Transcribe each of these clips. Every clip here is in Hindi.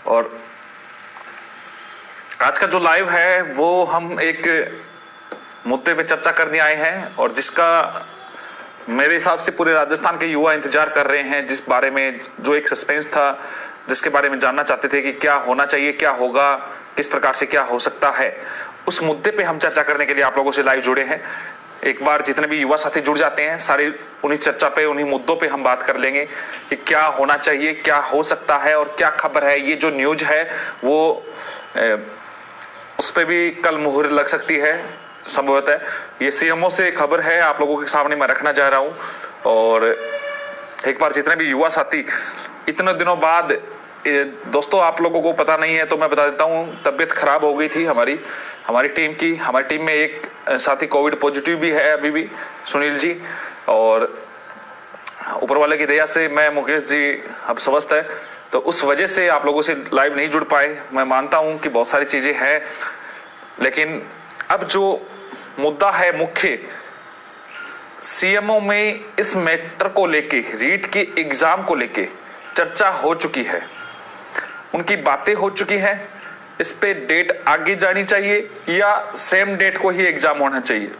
और आज का जो लाइव है वो हम एक मुद्दे पे चर्चा करने आए हैं और जिसका मेरे हिसाब से पूरे राजस्थान के युवा इंतजार कर रहे हैं, जिस बारे में जो एक सस्पेंस था, जिसके बारे में जानना चाहते थे कि क्या होना चाहिए, क्या होगा, किस प्रकार से क्या हो सकता है, उस मुद्दे पे हम चर्चा करने के लिए आप लोगों से लाइव जुड़े हैं। एक बार जितने भी युवा साथी जुड़ जाते हैं, सारी उन्हीं चर्चा पे, उन्हीं मुद्दों पे हम बात कर लेंगे कि क्या होना चाहिए, क्या हो सकता है और क्या खबर है। ये जो न्यूज है वो उस पर भी कल मुहर लग सकती है संभवतः। ये सीएमओ से खबर है, आप लोगों के सामने मैं रखना चाह रहा हूं। और एक बार जितने भी युवा साथी इतने दिनों बाद, दोस्तों आप लोगों को पता नहीं है तो मैं बता देता हूं, तबीयत खराब हो गई थी हमारी टीम की। हमारी टीम में एक साथी कोविड पॉजिटिव भी है अभी भी, सुनील जी, और ऊपर वाले की दया से मैं, मुकेश जी अब स्वस्थ है, तो उस वजह से आप लोगों से लाइव नहीं जुड़ पाए। मैं मानता हूं कि बहुत सारी चीजें हैं, लेकिन अब जो मुद्दा है मुख्य, सीएमओ में इस मैटर को लेके, रीट के एग्जाम को लेके चर्चा हो चुकी है, उनकी बातें हो चुकी हैं। इस पे डेट आगे जानी चाहिए या सेम डेट को ही एग्जाम होना चाहिए।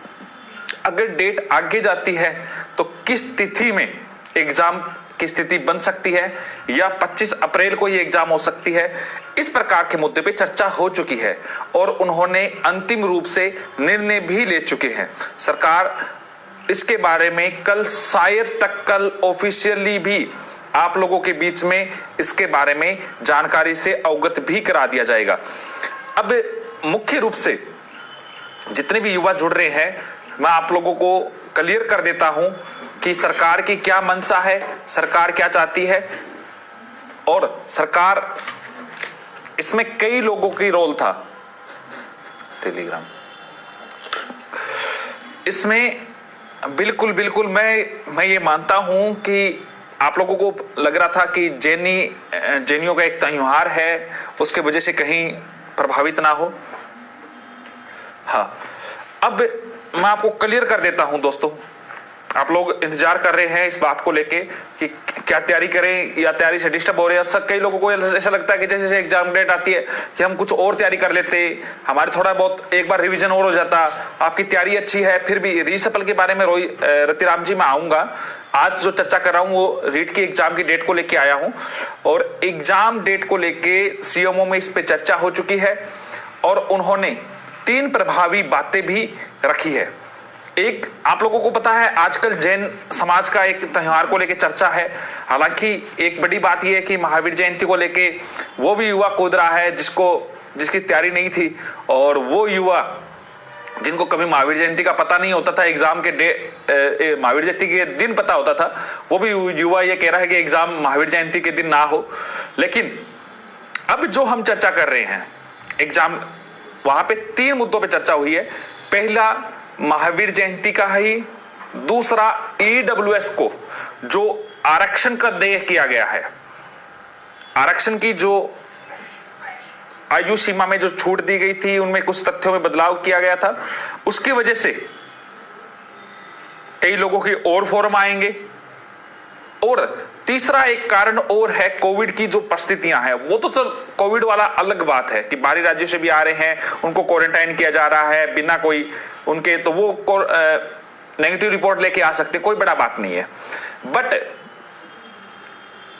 अगर डेट आगे जाती है तो किस तिथि में एग्जाम की स्थिति बन सकती है, या 25 अप्रैल को ये एग्जाम हो सकती है। इस प्रकार के मुद्दे पे चर्चा हो चुकी है और उन्होंने अंतिम रूप से निर्णय भी ले चुके हैं। सरकार इसके बारे में कल, शायद तक कल ऑफिशियली भी आप लोगों के बीच में इसके बारे में जानकारी से अवगत भी करा दिया जाएगा। अब मुख्य रूप से जितने भी युवा जुड़ रहे हैं, मैं आप लोगों को क्लियर कर देता हूं कि सरकार की क्या मंशा है, सरकार क्या चाहती है। और सरकार, इसमें कई लोगों की रोल था, टेलीग्राम इसमें बिल्कुल मैं ये मानता हूं कि आप लोगों को लग रहा था कि जैनियों का एक त्योहार है, उसके वजह से कहीं प्रभावित ना हो। हाँ, अब मैं आपको क्लियर कर देता हूं दोस्तों, आप लोग इंतजार कर रहे हैं इस बात को लेके कि क्या तैयारी करें या तैयारी से डिस्टर्ब हो रहे हैं। सब कई लोगों को ऐसा लगता है कि जैसे एग्जाम डेट आती है कि हम कुछ और तैयारी कर लेते, हमारे थोड़ा बहुत एक बार रिवीजन और हो जाता। आपकी तैयारी अच्छी है, फिर भी रीसफल के बारे में रतिराम जी मैं आऊंगा। आज जो चर्चा कर रहा हूं वो रीट की एग्जाम की डेट को लेके आया हूं, और एग्जाम डेट को लेके सीएमओ में इस पे चर्चा हो चुकी है और उन्होंने 3 प्रभावी बातें भी रखी है। एक, आप लोगों को पता है आजकल जैन समाज का एक त्योहार को लेके चर्चा है। हालांकि एक बड़ी बात यह है कि महावीर जयंती को लेके वो भी युवा कूद रहा है जिसकी तैयारी नहीं थी, और वो युवा जिनको कभी महावीर जयंती का पता नहीं होता था, एग्जाम के महावीर जयंती के दिन पता होता था, वो भी युवा ये कह रहा है कि एग्जाम महावीर जयंती के दिन ना हो। लेकिन अब जो हम चर्चा कर रहे हैं एग्जाम, वहां पे 3 मुद्दों पे चर्चा हुई है। पहला, महावीर जयंती का ही। दूसरा, ईडब्ल्यूएस को जो आरक्षण का देय किया गया है, आरक्षण की जो आयु सीमा में जो छूट दी गई थी, उनमें कुछ तथ्यों में बदलाव किया गया था, उसकी वजह से कई लोगों के और फॉर्म आएंगे। और तीसरा एक कारण और है, कोविड की जो परिस्थितियां हैं, वो तो चल कोविड वाला अलग बात है कि बाहरी राज्यों से भी आ रहे हैं, उनको क्वारंटाइन किया जा रहा है बिना कोई उनके, तो वो नेगेटिव रिपोर्ट लेके आ सकते, कोई बड़ा बात नहीं है। बट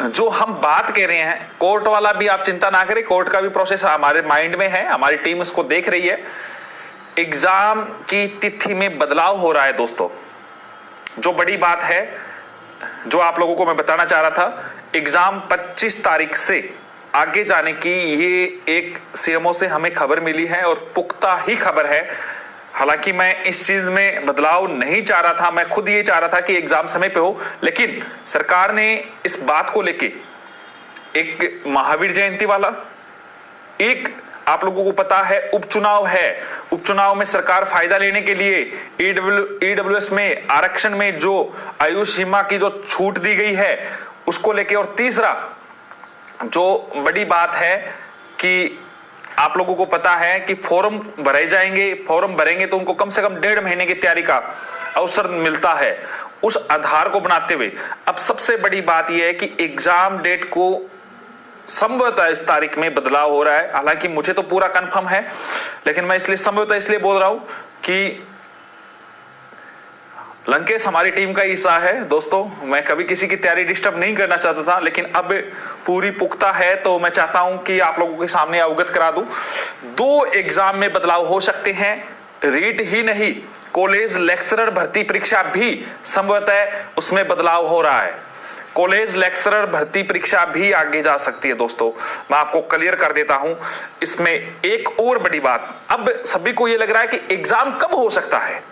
जो हम बात कह रहे हैं, कोर्ट वाला भी आप चिंता ना करें, कोर्ट का भी प्रोसेस हमारे माइंड में है, हमारी टीम इसको देख रही है। एग्जाम की तिथि में बदलाव हो रहा है दोस्तों, जो बड़ी बात है, जो आप लोगों को मैं बताना चाह रहा था, एग्जाम 25 तारीख से आगे जाने की ये एक सीएमओ से हमें खबर मिली है और पुख्ता ही खबर है। हालांकि मैं इस चीज में बदलाव नहीं चाह रहा था, मैं खुद ये चाह रहा था कि एग्जाम समय पे हो, लेकिन सरकार ने इस बात को लेके, एक महावीर जयंती वाला, एक आप लोगों को पता है उपचुनाव है, उपचुनाव में सरकार फायदा लेने के लिए ईडब्ल्यूएस में आरक्षण में जो आयु सीमा की जो छूट दी गई है उसको लेके, और तीसरा जो बड़ी बात है कि आप लोगों को पता है कि फॉर्म भरे जाएंगे, फॉर्म भरेंगे तो उनको कम से कम 1.5 महीने की तैयारी का अवसर मिलता है। उस आधार को बनाते हुए अब सबसे बड़ी बात यह है कि एग्जाम डेट को संभवतः इस तारीख में बदलाव हो रहा है। हालांकि मुझे तो पूरा कंफर्म है, लेकिन मैं इसलिए संभवतः इसलिए बोल रहा हूं कि लंकेश हमारी टीम का हिस्सा है दोस्तों। मैं कभी किसी की तैयारी डिस्टर्ब नहीं करना चाहता था, लेकिन अब पूरी पुख्ता है तो मैं चाहता हूं कि आप लोगों के सामने अवगत करा दूं। 2 एग्जाम में बदलाव हो सकते हैं, रीट ही नहीं, कॉलेज लेक्चरर भर्ती परीक्षा भी संभवतः उसमें बदलाव हो रहा है। कॉलेज लेक्चरर भर्ती परीक्षा भी आगे जा सकती है दोस्तों, मैं आपको क्लियर कर देता हूं। इसमें एक और बड़ी बात, अब सभी को यह लग रहा है कि एग्जाम कब हो सकता है,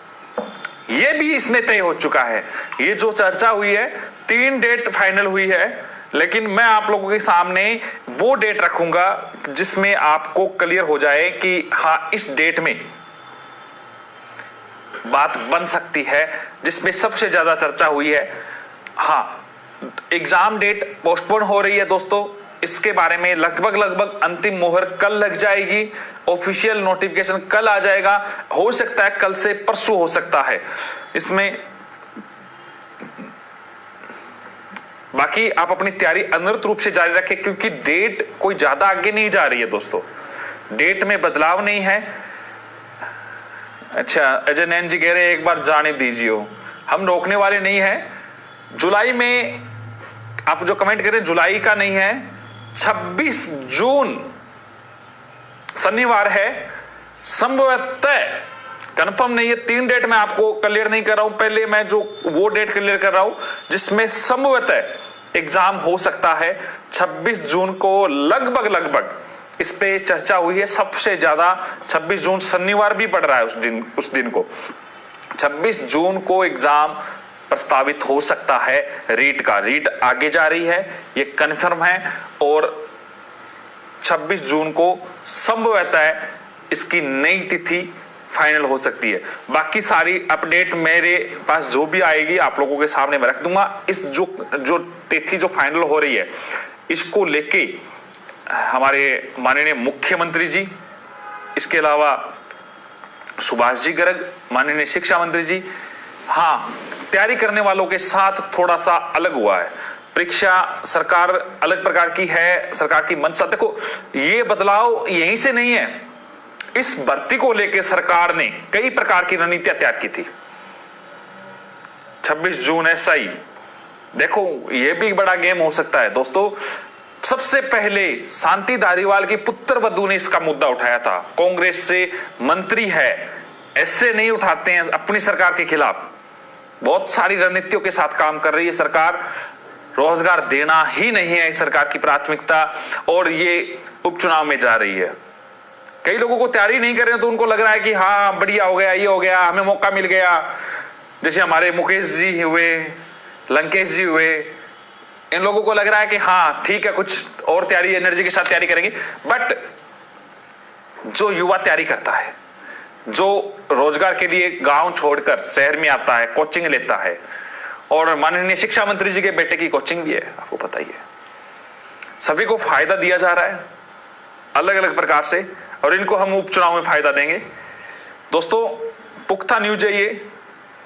यह भी इसमें तय हो चुका है। ये जो चर्चा हुई है, 3 डेट फाइनल हुई है, लेकिन मैं आप लोगों के सामने वो डेट रखूंगा जिसमें आपको क्लियर हो जाए कि हाँ, इस डेट में बात बन सकती है, जिसमें सबसे ज्यादा चर्चा हुई है। हाँ, एग्जाम डेट पोस्टपोन हो रही है दोस्तों, इसके बारे में लगभग अंतिम मोहर कल लग जाएगी, ऑफिशियल नोटिफिकेशन कल आ जाएगा, हो सकता है कल से परसों हो सकता है। इसमें बाकी आप अपनी तैयारी अनिरत रूप से जारी रखें, क्योंकि डेट कोई ज्यादा आगे नहीं जा रही है दोस्तों, डेट में बदलाव नहीं है। अच्छा, अजय नैन जी कह रहे हैं एक बार जाने दीजिए, हम रोकने वाले नहीं है। जुलाई में आप जो कमेंट करें, जुलाई का नहीं है, 26 जून शनिवार है, संभवतः कंफर्म नहीं है। 3 डेट मैं आपको क्लियर नहीं कर रहा हूं, पहले मैं जो वो डेट क्लियर कर रहा हूं जिसमें संभवतः एग्जाम हो सकता है 26 जून को। लगभग इस पे चर्चा हुई है सबसे ज्यादा। 26 जून शनिवार भी पड़ रहा है उस दिन को। 26 जून को एग्जाम प्रस्तावित हो सकता है। रीट का रीट आगे जा रही है, ये कंफर्म है, और 26 जून को संभवतः इसकी नई तिथि फाइनल हो सकती है। बाकी सारी अपडेट मेरे पास जो भी आएगी आप लोगों के सामने मैं रख दूंगा। इस जो तिथि जो फाइनल हो रही है, इसको लेके हमारे माननीय मुख्यमंत्री जी, इसके अलावा सुभाष जी गर्ग माननीय शिक्षा मंत्री जी, हाँ, तैयारी करने वालों के साथ थोड़ा सा अलग हुआ है। परीक्षा सरकार अलग प्रकार की है, सरकार की मंशा। देखो, ये बदलाव यहीं से नहीं है, इस भर्ती को लेकर सरकार ने कई प्रकार की रणनीतियां तैयार की थी। 26 जून ऐसा ही, देखो ये भी बड़ा गेम हो सकता है दोस्तों। सबसे पहले शांति धारीवाल की पुत्र वधू ने इसका मुद्दा उठाया था। कांग्रेस से मंत्री है, ऐसे नहीं उठाते हैं अपनी सरकार के खिलाफ। बहुत सारी रणनीतियों के साथ काम कर रही है सरकार, रोजगार देना ही नहीं है इस सरकार की प्राथमिकता, और ये उपचुनाव में जा रही है। कई लोगों को तैयारी नहीं कर रहे हैं तो उनको लग रहा है कि हाँ बढ़िया हो गया, ये हो गया, हमें मौका मिल गया। जैसे हमारे मुकेश जी हुए, लंकेश जी हुए, इन लोगों को लग रहा है कि हाँ ठीक है, कुछ और तैयारी एनर्जी के साथ तैयारी करेंगे। बट जो युवा तैयारी करता है, जो रोजगार के लिए गांव छोड़कर शहर में आता है, कोचिंग लेता है, और माननीय शिक्षा मंत्री जी के बेटे की कोचिंग भी है, आपको पता ही है, सभी को फायदा दिया जा रहा है अलग अलग प्रकार से, और इनको हम उपचुनाव में फायदा देंगे दोस्तों। पुख्ता न्यूज है ये,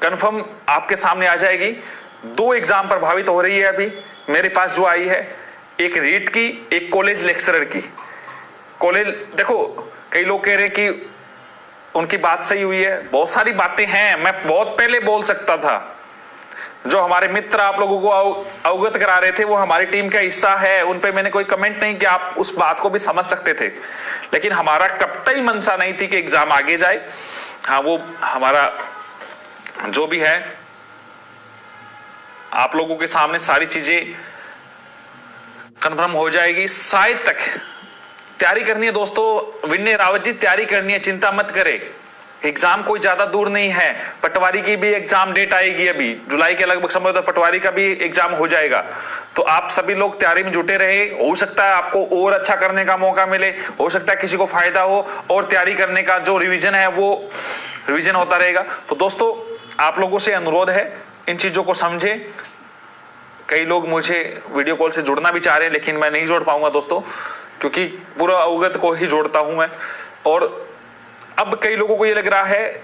कंफर्म आपके सामने आ जाएगी। 2 एग्जाम प्रभावित हो रही है अभी मेरे पास जो आई है, एक रीट की, एक कॉलेज लेक्चरर की। कॉलेज, देखो कई लोग कह रहे हैं कि उनकी बात सही हुई है, बहुत सारी बातें हैं, मैं बहुत पहले बोल सकता था। जो हमारे मित्र आप लोगों को अवगत करा रहे थे वो हमारी टीम का हिस्सा है, उन पे मैंने कोई कमेंट नहीं किया, आप उस बात को भी समझ सकते थे। लेकिन हमारा कतई मंशा नहीं थी कि एग्जाम आगे जाए। हाँ, वो हमारा जो भी है, आप लोगों के सामने सारी चीजें कंफर्म हो जाएगी। शायद तक तैयारी करनी है दोस्तों, विनय रावत जी तैयारी करनी है, चिंता मत करें, एग्जाम कोई ज्यादा दूर नहीं है। पटवारी की भी एग्जाम डेट आएगी अभी जुलाई के लगभग समय, तो पटवारी का भी एग्जाम हो जाएगा। तो आप सभी लोग तैयारी में जुटे रहे, हो सकता है आपको और अच्छा करने का मौका मिले, हो सकता है किसी को फायदा हो, और तैयारी करने का जो रिवीजन है वो रिवीजन होता रहेगा। तो दोस्तों आप लोगों से अनुरोध है, इन चीजों को समझे। कई लोग मुझे वीडियो कॉल से जुड़ना भी चाह रहे हैं, लेकिन मैं नहीं जोड़ पाऊंगा दोस्तों, क्योंकि पूरा अवगत को ही जोड़ता हूं मैं। और अब कई लोगों को ये लग रहा है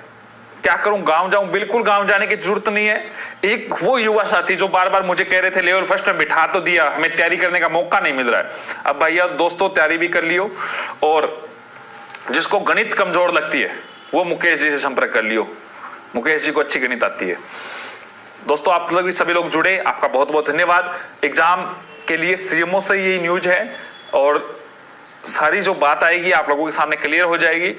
क्या करूं, गांव जाऊं? बिल्कुल गांव जाने की जरूरत नहीं है। एक वो युवा साथी जो बार बार मुझे कह रहे थे लेवल फर्स्ट में बिठा तो दिया, हमें तैयारी करने का मौका नहीं मिल रहा है। अब भैया दोस्तों तैयारी भी कर लियो, और जिसको गणित कमजोर लगती है वो मुकेश जी से संपर्क कर लियो। मुकेश जी को अच्छी गणित आती है। दोस्तों आप लोग भी सभी लोग जुड़े, आपका बहुत बहुत धन्यवाद। एग्जाम के लिए सीएमओ से यही न्यूज है, और सारी जो बात आएगी आप लोगों के सामने क्लियर हो जाएगी।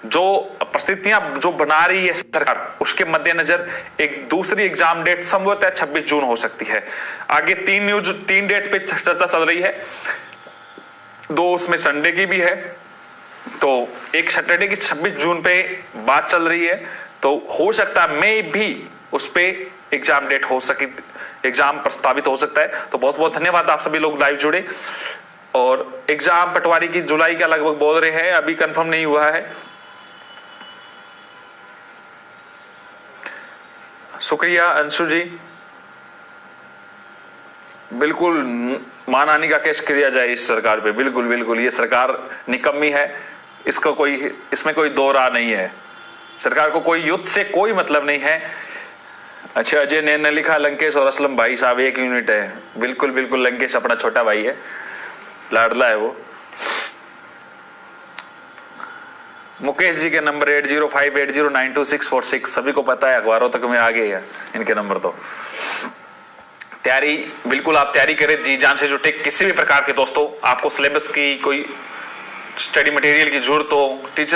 जो परिस्थितियां जो बना रही है सरकार, उसके मद्देनजर एक दूसरी एग्जाम डेट संभवतः 26 जून हो सकती है। आगे 3 डेट पे चर्चा चल रही है, 2 उसमें संडे की भी है, तो एक सैटरडे की 26 जून पे बात चल रही है, तो हो सकता है मैं भी उस पे एग्जाम डेट हो सके, एग्जाम प्रस्तावित हो सकता है। तो बहुत बहुत धन्यवाद, आप सभी लोग लाइव जुड़े। और एग्जाम पटवारी की जुलाई का लगभग बोल रहे हैं, अभी कंफर्म नहीं हुआ है। शुक्रिया अंशु जी, बिल्कुल मानहानि का केस किया जाए इस सरकार पे, बिल्कुल बिल्कुल। ये सरकार निकम्मी है, इसमें कोई दो राह नहीं है। सरकार को कोई युद्ध से कोई मतलब नहीं है। अच्छा, अजय ने लिखा लंकेश और असलम भाई साहब एक यूनिट है। बिल्कुल बिल्कुल, लंकेश अपना छोटा भाई है, लाडला है वो। मुकेश जी के नंबर 8058092646 सभी को पता है, अखबारों तक में आ गए हैं इनके नंबर। तो तैयारी बिल्कुल आप तैयारी करें, जी जान से जुटे। किसी भी प्रकार के दोस्तों आपको सिलेबस की कोई स्टडी मटेरियल की जरूरत हो, टीचर